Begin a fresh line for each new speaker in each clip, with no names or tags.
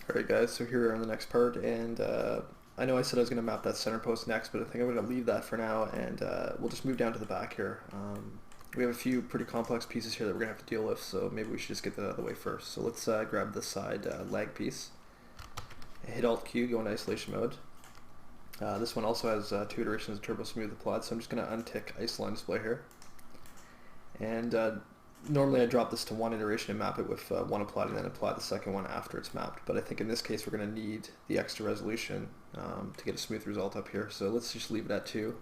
Alright guys, so here we are on the next part, and I know I said I was going to map that center post next, but I think I'm going to leave that for now, and we'll just move down to the back here. We have a few pretty complex pieces here that we're going to have to deal with, so maybe we should just get that out of the way first. So let's grab the side lag piece, hit Alt-Q, go into isolation mode. This one also has 2 iterations of Turbo Smooth applied, so I'm just going to untick Isoline Display here. And normally I drop this to 1 iteration and map it with 1 applied and then apply the second one after it's mapped, but I think in this case we're going to need the extra resolution to get a smooth result up here, so let's just leave it at 2,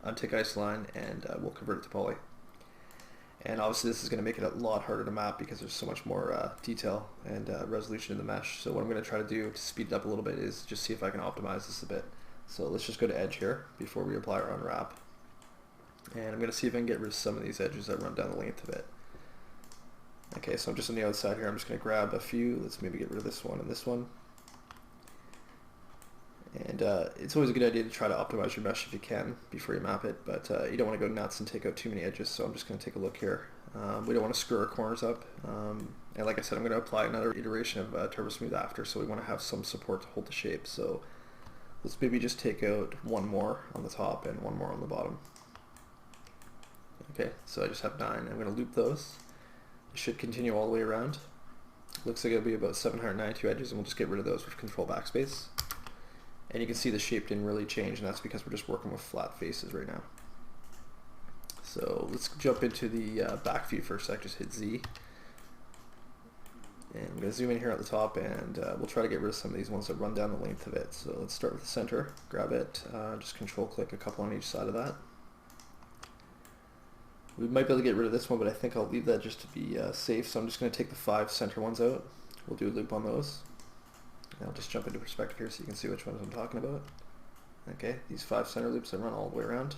untick Isoline, and we'll convert it to poly. And obviously this is going to make it a lot harder to map because there's so much more detail and resolution in the mesh, so what I'm going to try to do to speed it up a little bit is just see if I can optimize this a bit. So let's just go to edge here before we apply our unwrap, and I'm going to see if I can get rid of some of these edges that run down the length of it. Okay, so I'm just on the outside here. I'm just going to grab a few. Let's maybe get rid of this one and this one. And it's always a good idea to try to optimize your mesh if you can before you map it, but you don't want to go nuts and take out too many edges, so I'm just going to take a look here. We don't want to screw our corners up, and like I said, I'm going to apply another iteration of Turbo Smooth after, so we want to have some support to hold the shape. So let's maybe just take out 1 more on the top and 1 more on the bottom. Okay, so I just have 9. I'm going to loop those. Should continue all the way around. Looks like it'll be about 792 edges, and we'll just get rid of those with Control Backspace. And you can see the shape didn't really change, and that's because we're just working with flat faces right now. So let's jump into the back view for a sec. Just hit Z. And I'm going to zoom in here at the top, and we'll try to get rid of some of these ones that run down the length of it. So let's start with the center, grab it, just control click a couple on each side of that. We might be able to get rid of this one, but I think I'll leave that just to be safe, so I'm just going to take the 5 center ones out. We'll do a loop on those. And I'll just jump into perspective here so you can see which ones I'm talking about. Okay, these 5 center loops that run all the way around.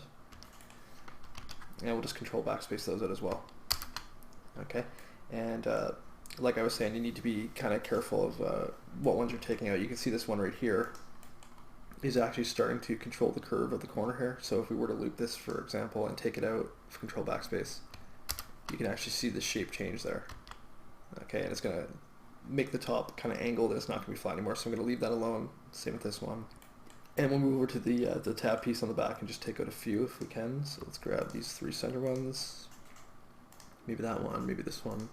And we'll just control backspace those out as well. Okay, and like I was saying, you need to be kind of careful of what ones you're taking out. You can see this one right here is actually starting to control the curve of the corner here. So if we were to loop this, for example, and take it out with Control Backspace, you can actually see the shape change there. Okay, and it's going to make the top kind of angled, and it's not going to be flat anymore, so I'm going to leave that alone. Same with this one. And we'll move over to the tab piece on the back and just take out a few if we can. So let's grab these 3 center ones, maybe that one, maybe this one.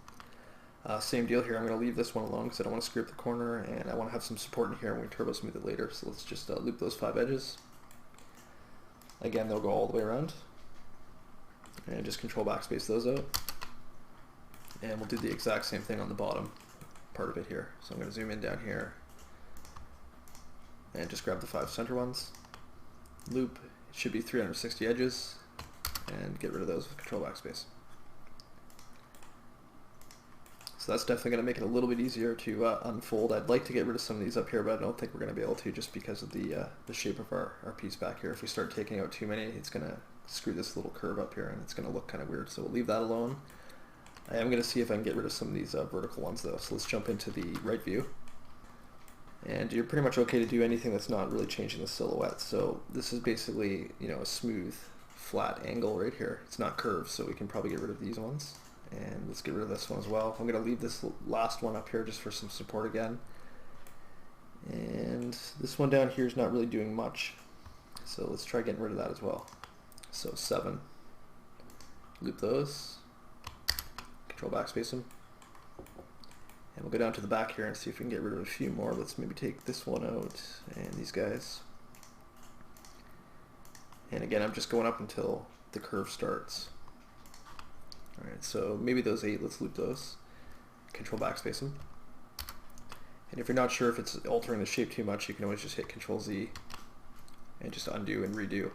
Same deal here. I'm going to leave this one alone because I don't want to screw up the corner, and I want to have some support in here and we turbo smooth it later. So let's just loop those 5 edges. Again, they'll go all the way around, and just control backspace those out. And we'll do the exact same thing on the bottom part of it here. So I'm going to zoom in down here and just grab the 5 center ones. Loop, it should be 360 edges, and get rid of those with Control Backspace. So that's definitely going to make it a little bit easier to unfold. I'd like to get rid of some of these up here, but I don't think we're going to be able to just because of the shape of our piece back here. If we start taking out too many, it's going to screw this little curve up here, and it's going to look kind of weird. So we'll leave that alone. I am going to see if I can get rid of some of these vertical ones though. So let's jump into the right view. And you're pretty much okay to do anything that's not really changing the silhouette. So this is basically, you know, a smooth, flat angle right here. It's not curved, so we can probably get rid of these ones. And let's get rid of this one as well. I'm going to leave this last one up here just for some support again. And this one down here is not really doing much, so let's try getting rid of that as well. So 7. Loop those. Control backspace them. And we'll go down to the back here and see if we can get rid of a few more. Let's maybe take this one out and these guys. And again, I'm just going up until the curve starts. Alright, so maybe those 8, let's loop those. Control backspace them. And if you're not sure if it's altering the shape too much, you can always just hit Control Z and just undo and redo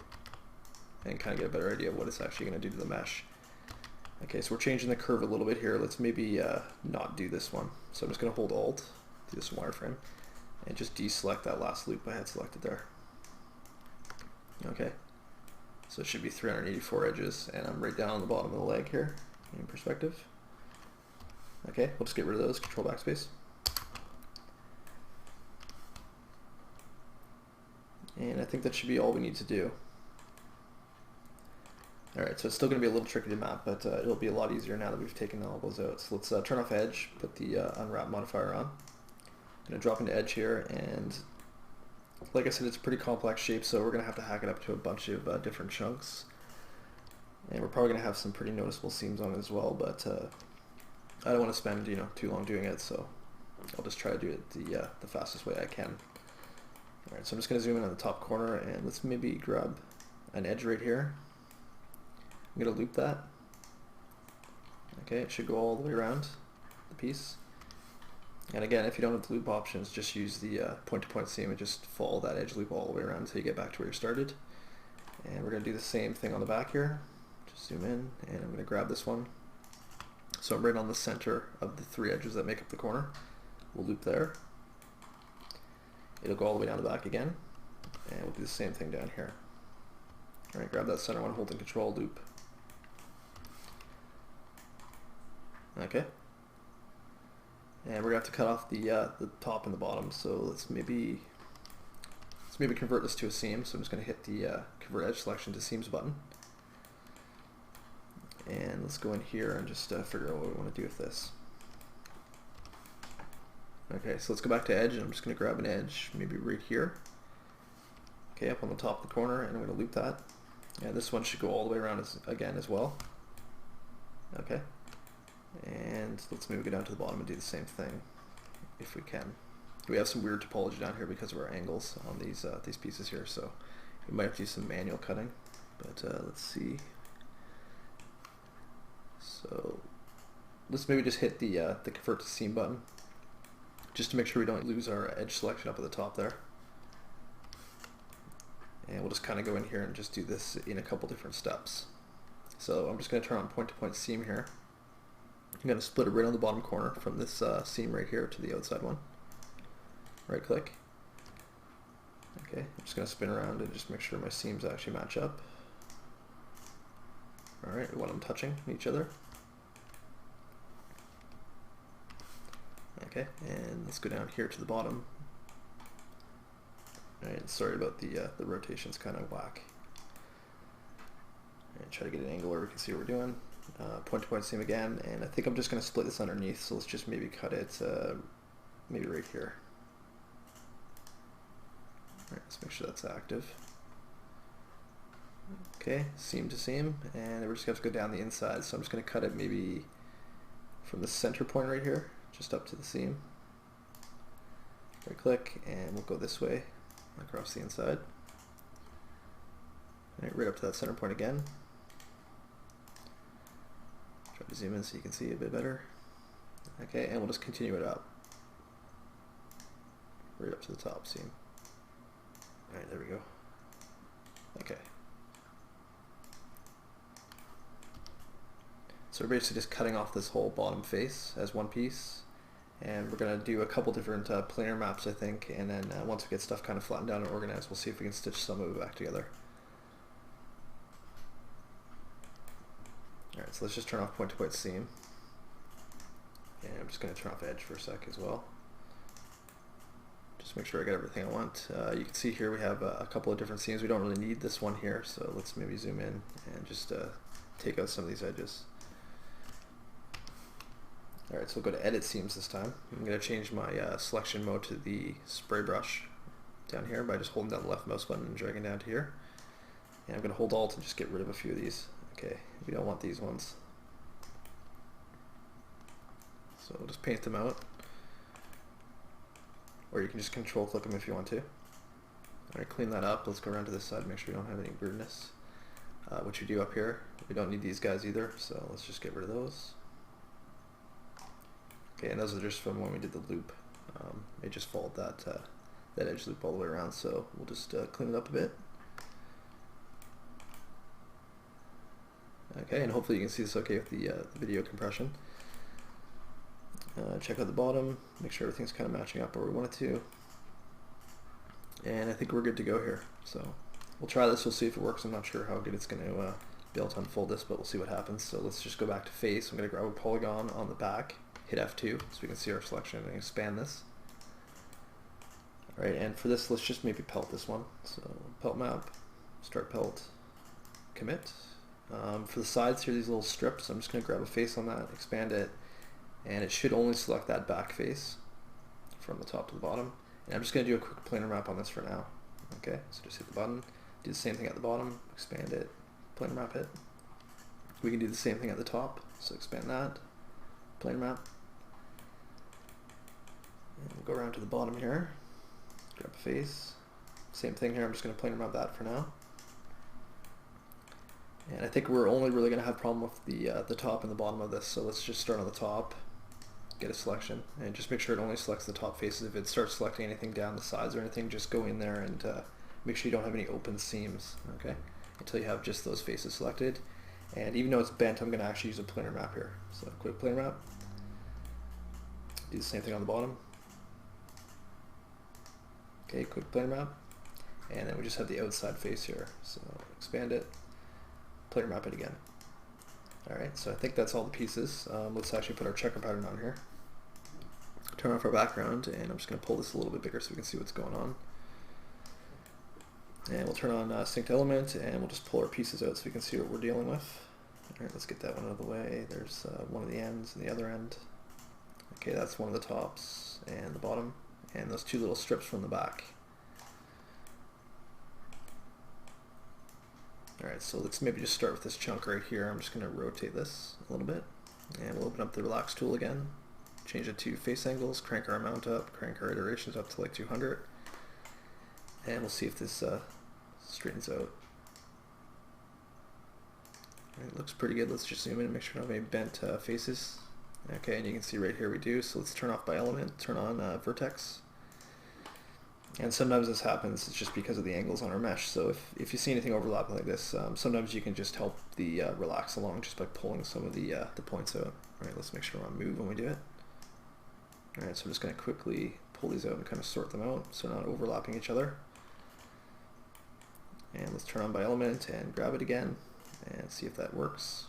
and kind of get a better idea of what it's actually going to do to the mesh. Okay, so we're changing the curve a little bit here. Let's maybe not do this one. So I'm just going to hold Alt, do this wireframe, and just deselect that last loop I had selected there. Okay, so it should be 384 edges, and I'm right down on the bottom of the leg here in perspective. Okay, we'll just get rid of those, Control Backspace. And I think that should be all we need to do. Alright, so it's still going to be a little tricky to map, but it'll be a lot easier now that we've taken all those out. So let's turn off edge, put the unwrap modifier on. going to drop into edge here, and like I said, it's a pretty complex shape, so we're going to have to hack it up to a bunch of different chunks. And we're probably going to have some pretty noticeable seams on it as well, but I don't want to spend too long doing it, so I'll just try to do it the fastest way I can. Alright, so I'm just going to zoom in on the top corner, and let's maybe grab an edge right here. I'm going to loop that. Okay, it should go all the way around the piece. And again, if you don't have the loop options, just use the point-to-point seam and just follow that edge loop all the way around until you get back to where you started. And we're going to do the same thing on the back here. Just zoom in, and I'm going to grab this one. So I'm right on the center of the 3 edges that make up the corner. We'll loop there. It'll go all the way down the back again, and we'll do the same thing down here. Alright, grab that center one, holding control, loop. Okay. And we're going to have to cut off the top and the bottom, so let's maybe convert this to a seam. So I'm just going to hit the convert edge selection to seams button. And let's go in here and just figure out what we want to do with this. Okay, so let's go back to edge, and I'm just going to grab an edge, maybe right here. Okay, up on the top of the corner, and I'm going to loop that. And this one should go all the way around again as well. Okay. And let's maybe go down to the bottom and do the same thing, if we can. We have some weird topology down here because of our angles on these pieces here, so we might have to do some manual cutting. But let's see. So let's maybe just hit the convert to seam button, just to make sure we don't lose our edge selection up at the top there. And we'll just kind of go in here and just do this in a couple different steps. So I'm just going to turn on point-to-point seam here. I'm going to split it right on the bottom corner from this seam right here to the outside one. Right click. Okay, I'm just going to spin around and just make sure my seams actually match up. Alright, we want them touching each other. Okay, and let's go down here to the bottom. Alright, sorry about the rotation's kind of whack. And try to get an angle where we can see what we're doing. Point-to-point seam again, and I think I'm just going to split this underneath, so let's just maybe cut it maybe right here. Alright, let's make sure that's active. Okay, seam to seam, and we're just going to have to go down the inside, so I'm just going to cut it maybe from the center point right here, just up to the seam. Right click, and we'll go this way across the inside. Alright, right up to that center point again. Try to zoom in so you can see a bit better. Okay, and we'll just continue it up. Right up to the top seam. Alright, there we go. Okay. So we're basically just cutting off this whole bottom face as one piece. And we're going to do a couple different planar maps, I think, and then once we get stuff kind of flattened down and organized, we'll see if we can stitch some of it back together. Alright, so let's just turn off point-to-point seam. And I'm just going to turn off edge for a sec as well. Just make sure I get everything I want. You can see here we have a couple of different seams. We don't really need this one here, so let's maybe zoom in and just take out some of these edges. Alright, so we'll go to edit seams this time. I'm going to change my selection mode to the spray brush down here by just holding down the left mouse button and dragging down to here. And I'm going to hold Alt and just get rid of a few of these. Okay, we don't want these ones. So we'll just paint them out. Or you can just control click them if you want to. Alright, clean that up. Let's go around to this side, make sure we don't have any weirdness. What you do up here, we don't need these guys either, so let's just get rid of those. Okay, and those are just from when we did the loop. It just followed that edge loop all the way around, so we'll just clean it up a bit. Okay, and hopefully you can see this okay with the video compression. Check out the bottom, make sure everything's kind of matching up where we want it to. And I think we're good to go here. So we'll try this, we'll see if it works. I'm not sure how good it's going to be able to unfold this, but we'll see what happens. So let's just go back to face. I'm going to grab a polygon on the back, hit F2 so we can see our selection and expand this. Alright, and for this, let's just maybe pelt this one. So pelt map, start pelt, commit. For the sides here, these little strips, I'm just going to grab a face on that, expand it, and it should only select that back face from the top to the bottom. And I'm just going to do a quick planar map on this for now. Okay, so just hit the button, do the same thing at the bottom, expand it, planar map it. We can do the same thing at the top, so expand that, planar map. And we'll go around to the bottom here, grab a face. Same thing here, I'm just going to planar map that for now. And I think we're only really going to have a problem with the top and the bottom of this, so let's just start on the top, get a selection, and just make sure it only selects the top faces. If it starts selecting anything down the sides or anything, just go in there and make sure you don't have any open seams, okay, until you have just those faces selected. And even though it's bent, I'm going to actually use a planar map here. So quick planar map, do the same thing on the bottom. Okay, quick planar map, and then we just have the outside face here, so expand it, planar map it again. Alright, so I think that's all the pieces. Let's actually put our checker pattern on here. Turn off our background, and I'm just going to pull this a little bit bigger so we can see what's going on. And we'll turn on synced element, and we'll just pull our pieces out so we can see what we're dealing with. Alright, let's get that one out of the way. There's one of the ends and the other end. Okay, that's one of the tops and the bottom, and those two little strips from the back. Alright, so let's maybe just start with this chunk right here. I'm just going to rotate this a little bit, and we'll open up the relax tool again, change it to face angles, crank our amount up, crank our iterations up to like 200, and we'll see if this straightens out. It looks pretty good. Let's just zoom in and make sure we don't have any bent faces. Okay, and you can see right here we do, so let's turn off by element, turn on vertex. And sometimes this happens, it's just because of the angles on our mesh. So if you see anything overlapping like this, sometimes you can just help the relax along just by pulling some of the points out. Alright, let's make sure we're on move when we do it. Alright, so I'm just going to quickly pull these out and kind of sort them out so they're not overlapping each other. And let's turn on by element and grab it again and see if that works.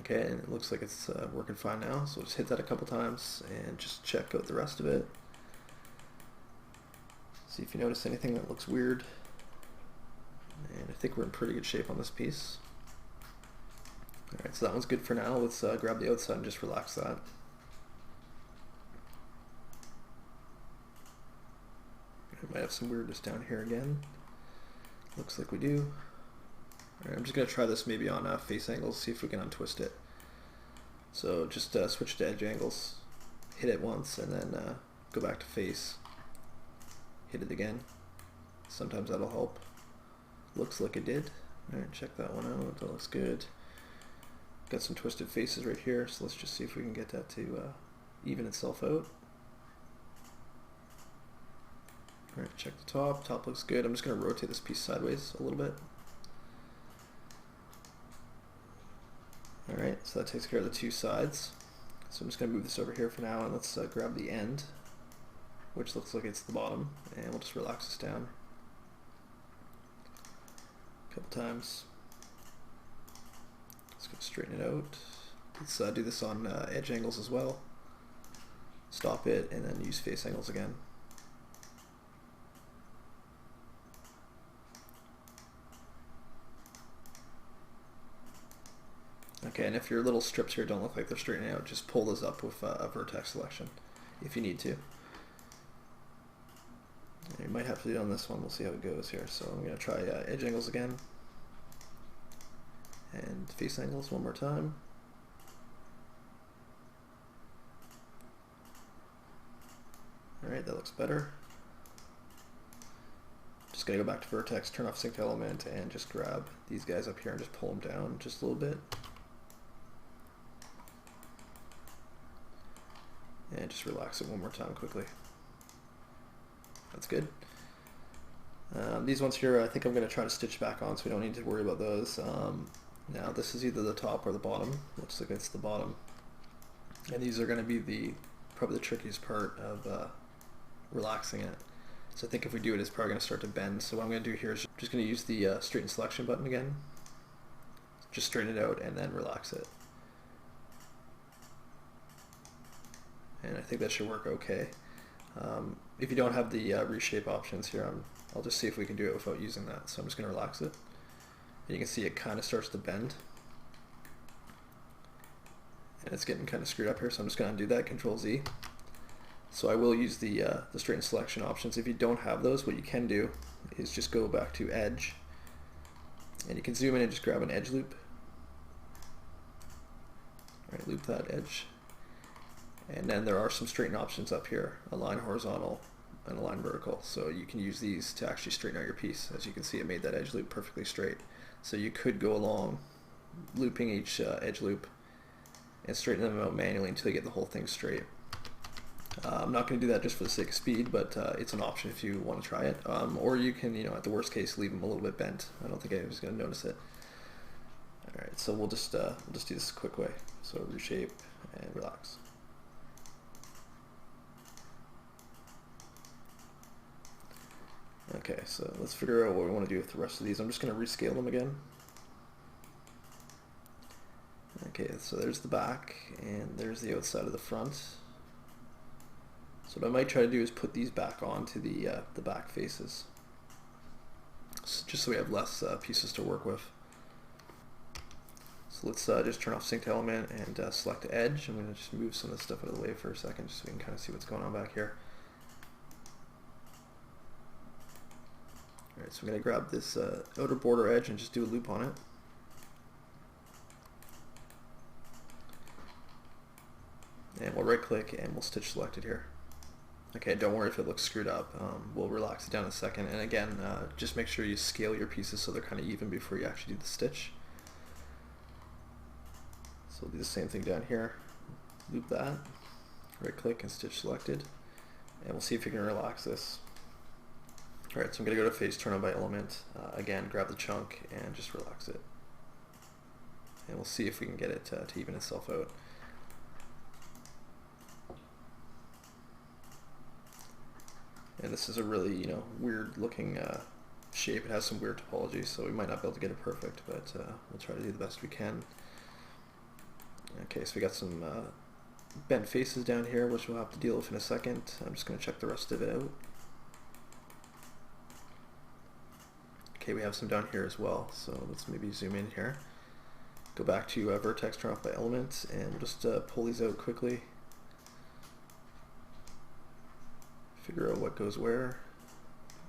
Okay, and it looks like it's working fine now, so we'll just hit that a couple times and just check out the rest of it. See if you notice anything that looks weird. And I think we're in pretty good shape on this piece. Alright, so that one's good for now. Let's grab the outside and just relax that. We might have some weirdness down here again. Looks like we do. Alright, I'm just going to try this maybe on face angles, see if we can untwist it. So just switch to edge angles, hit it once, and then go back to face. Hit it again. Sometimes that'll help. Looks like it did. Alright, check that one out. That looks good. Got some twisted faces right here, so let's just see if we can get that to even itself out. Alright, check the top. Top looks good. I'm just going to rotate this piece sideways a little bit. Alright, so that takes care of the two sides. So I'm just going to move this over here for now, and let's grab the end, which looks like it's the bottom, and we'll just relax this down a couple times. Let's go straighten it out. Let's do this on edge angles as well. Stop it, and then use face angles again. Okay, and if your little strips here don't look like they're straightening out, just pull those up with a vertex selection if you need to. You might have to do it on this one. We'll see how it goes here. So I'm going to try edge angles again and face angles one more time. Alright, that looks better. Just going to go back to vertex, turn off synced element, and just grab these guys up here and just pull them down just a little bit. And just relax it one more time quickly. That's good. These ones here, I think I'm going to try to stitch back on, so we don't need to worry about those. Now this is either the top or the bottom. Looks like it's the bottom. And these are going to be probably the trickiest part of relaxing it. So I think if we do it, it's probably going to start to bend. So what I'm going to do here is just going to use the straighten selection button again. Just straighten it out and then relax it. And I think that should work okay. If you don't have the reshape options here, I'll just see if we can do it without using that. So I'm just going to relax it. And you can see it kind of starts to bend. And it's getting kind of screwed up here, so I'm just going to undo that, Control Z. So I will use the straighten selection options. If you don't have those, what you can do is just go back to edge, and you can zoom in and just grab an edge loop. All right, loop that edge. And then there are some straighten options up here, align horizontal and align vertical. So you can use these to actually straighten out your piece. As you can see, it made that edge loop perfectly straight. So you could go along looping each edge loop and straighten them out manually until you get the whole thing straight. I'm not going to do that just for the sake of speed, but it's an option if you want to try it. Or you can, at the worst case, leave them a little bit bent. I don't think anyone's going to notice it. All right, so we'll just do this a quick way. So reshape and relax. Okay, so let's figure out what we want to do with the rest of these. I'm just going to rescale them again. Okay, so there's the back, and there's the outside of the front. So what I might try to do is put these back onto the back faces, just so we have less pieces to work with. So let's just turn off sync element and select edge. I'm going to just move some of this stuff out of the way for a second, just so we can kind of see what's going on back here. Alright, so I'm going to grab this outer border edge and just do a loop on it. And we'll right click and we'll stitch selected here. Okay, don't worry if it looks screwed up. We'll relax it down in a second. And again, just make sure you scale your pieces so they're kind of even before you actually do the stitch. So we'll do the same thing down here. Loop that, right click and stitch selected. And we'll see if we can relax this. Alright, so I'm going to go to face, turn on by element. Again, grab the chunk and just relax it. And we'll see if we can get it to even itself out. And this is a really, weird looking shape. It has some weird topology, so we might not be able to get it perfect, but we'll try to do the best we can. Okay, so we got some bent faces down here, which we'll have to deal with in a second. I'm just going to check the rest of it out. Okay, we have some down here as well, so let's maybe zoom in here. Go back to vertex, turn off by element, and we'll just pull these out quickly. Figure out what goes where.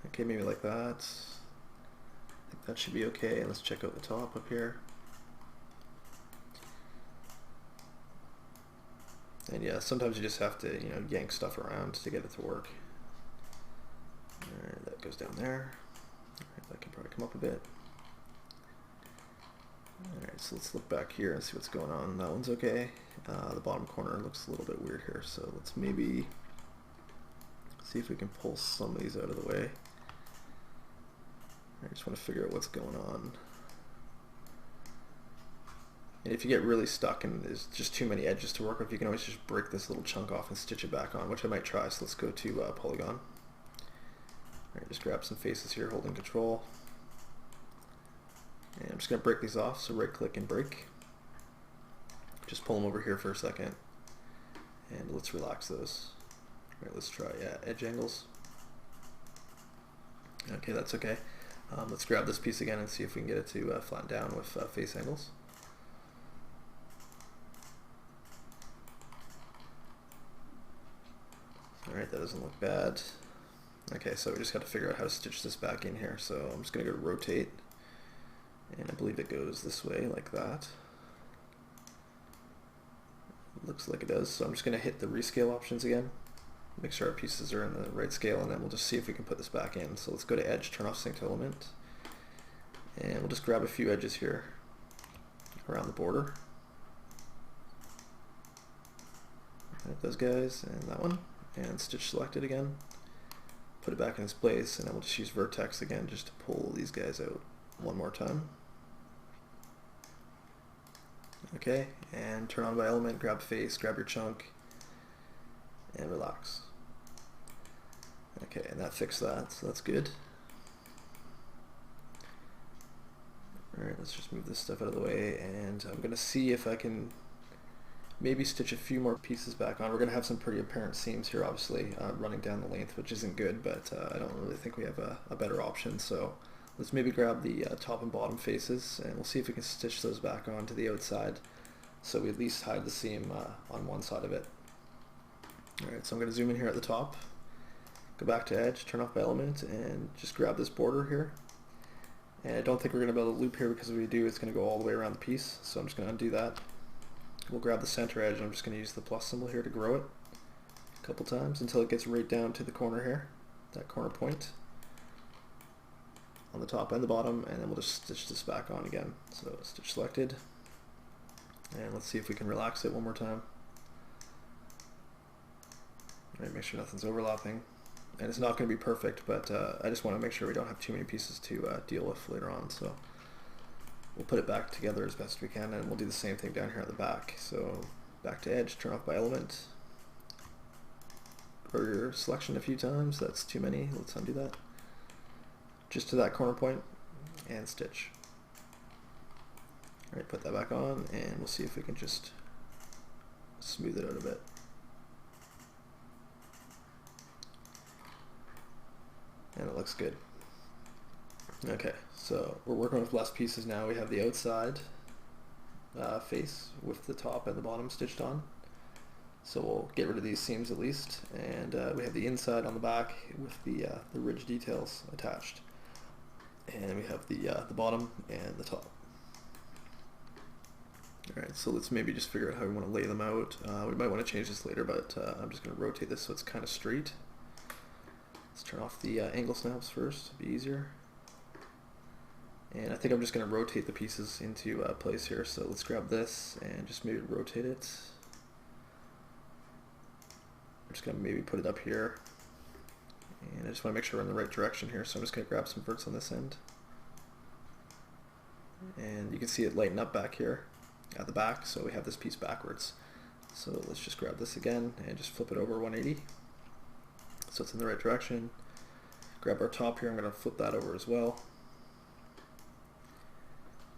Okay, maybe like that. I think that should be okay. And let's check out the top up here. And yeah, sometimes you just have to, yank stuff around to get it to work. Alright, that goes down there. Alright, that can probably come up a bit. Alright, so let's look back here and see what's going on. That one's okay. The bottom corner looks a little bit weird here, so let's maybe see if we can pull some of these out of the way. I just want to figure out what's going on. And if you get really stuck and there's just too many edges to work with, you can always just break this little chunk off and stitch it back on, which I might try. So let's go to polygon. Alright, just grab some faces here, holding control. And I'm just going to break these off, so right click and break. Just pull them over here for a second. And let's relax those. Alright, let's try edge angles. Okay, that's okay. Let's grab this piece again and see if we can get it to flatten down with face angles. Alright, that doesn't look bad. Okay, so we just got to figure out how to stitch this back in here. So I'm just going to go to rotate, and I believe it goes this way like that. Looks like it does, so I'm just going to hit the rescale options again. Make sure our pieces are in the right scale, and then we'll just see if we can put this back in. So let's go to edge, turn off synced element, and we'll just grab a few edges here around the border. Right, those guys, and that one, and stitch selected again. Put it back in its place, and then we'll just use vertex again just to pull these guys out one more time. Okay, and turn on by element, grab face, grab your chunk, and relax. Okay, and that fixed that, so that's good. Alright, let's just move this stuff out of the way, and I'm going to see if I can maybe stitch a few more pieces back on. We're going to have some pretty apparent seams here, obviously, running down the length, which isn't good, but I don't really think we have a better option. So let's maybe grab the top and bottom faces, and we'll see if we can stitch those back onto the outside, so we at least hide the seam on one side of it. Alright, so I'm going to zoom in here at the top, go back to edge, turn off by element, and just grab this border here. And I don't think we're going to be able to loop here because if we do, it's going to go all the way around the piece. So I'm just going to undo that. We'll grab the center edge, and I'm just going to use the plus symbol here to grow it a couple times until it gets right down to the corner here, that corner point on the top and the bottom, and then we'll just stitch this back on again. So stitch selected, and let's see if we can relax it one more time. All right, make sure nothing's overlapping. And it's not going to be perfect, but I just want to make sure we don't have too many pieces to deal with later on. So we'll put it back together as best we can, and we'll do the same thing down here at the back. So back to edge, turn off by element. Grow your selection a few times. That's too many. Let's undo that. Just to that corner point, and stitch. All right, put that back on, and we'll see if we can just smooth it out a bit. And it looks good. Okay, so we're working with less pieces now. We have the outside face with the top and the bottom stitched on. So we'll get rid of these seams at least. And we have the inside on the back with the ridge details attached. And we have the bottom and the top. Alright, so let's maybe just figure out how we want to lay them out. We might want to change this later, but I'm just going to rotate this so it's kind of straight. Let's turn off the angle snaps first, it'll be easier. And I think I'm just going to rotate the pieces into place here. So let's grab this and just maybe rotate it. I'm just going to maybe put it up here. And I just want to make sure we're in the right direction here. So I'm just going to grab some verts on this end. And you can see it lighten up back here at the back. So we have this piece backwards. So let's just grab this again and just flip it over 180. So it's in the right direction. Grab our top here, I'm going to flip that over as well.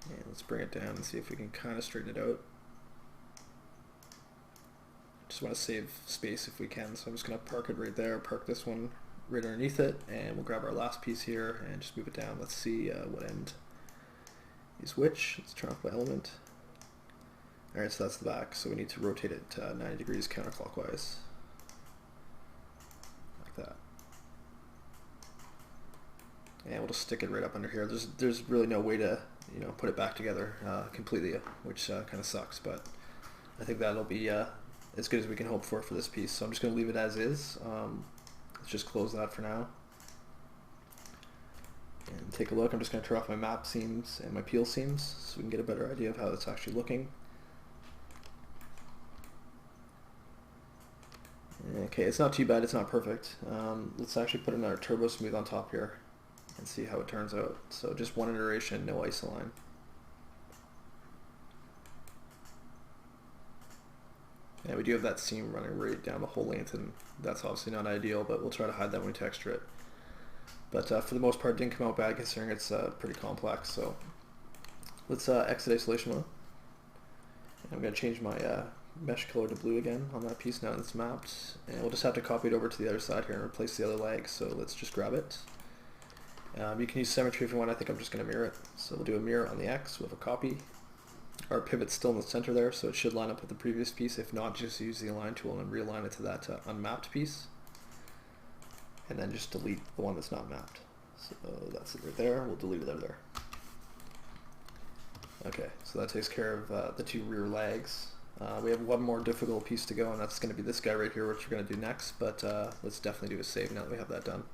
And let's bring it down and see if we can kind of straighten it out. Just want to save space if we can, so I'm just going to park it right there, park this one right underneath it, and we'll grab our last piece here and just move it down. Let's see what end is which. Let's turn off by element. Alright, so that's the back, so we need to rotate it 90 degrees counterclockwise. That. And we'll just stick it right up under here. There's really no way to put it back together completely, which kind of sucks, but I think that'll be as good as we can hope for this piece. So I'm just going to leave it as is. Let's just close that for now and take a look. I'm just going to turn off my map seams and my peel seams so we can get a better idea of how it's actually looking. Okay, it's not too bad, it's not perfect. Let's actually put another turbo smooth on top here and see how it turns out. So just one iteration, no isoline. And we do have that seam running right down the whole length, and that's obviously not ideal, but we'll try to hide that when we texture it. But for the most part, it didn't come out bad considering it's pretty complex. So let's exit isolation mode. And I'm going to change my mesh color to blue again on that piece now that it's mapped, and we'll just have to copy it over to the other side here and replace the other leg. So let's just grab it. You can use symmetry if you want. I think I'm just going to mirror it. So we'll do a mirror on the X with a copy. Our pivot's still in the center there, so it should line up with the previous piece. If not, just use the align tool and realign it to that unmapped piece, and then just delete the one that's not mapped. So that's it right there. We'll delete it out of there. Okay, so that takes care of the two rear legs. We have one more difficult piece to go, and that's going to be this guy right here, which we're going to do next, but let's definitely do a save now that we have that done.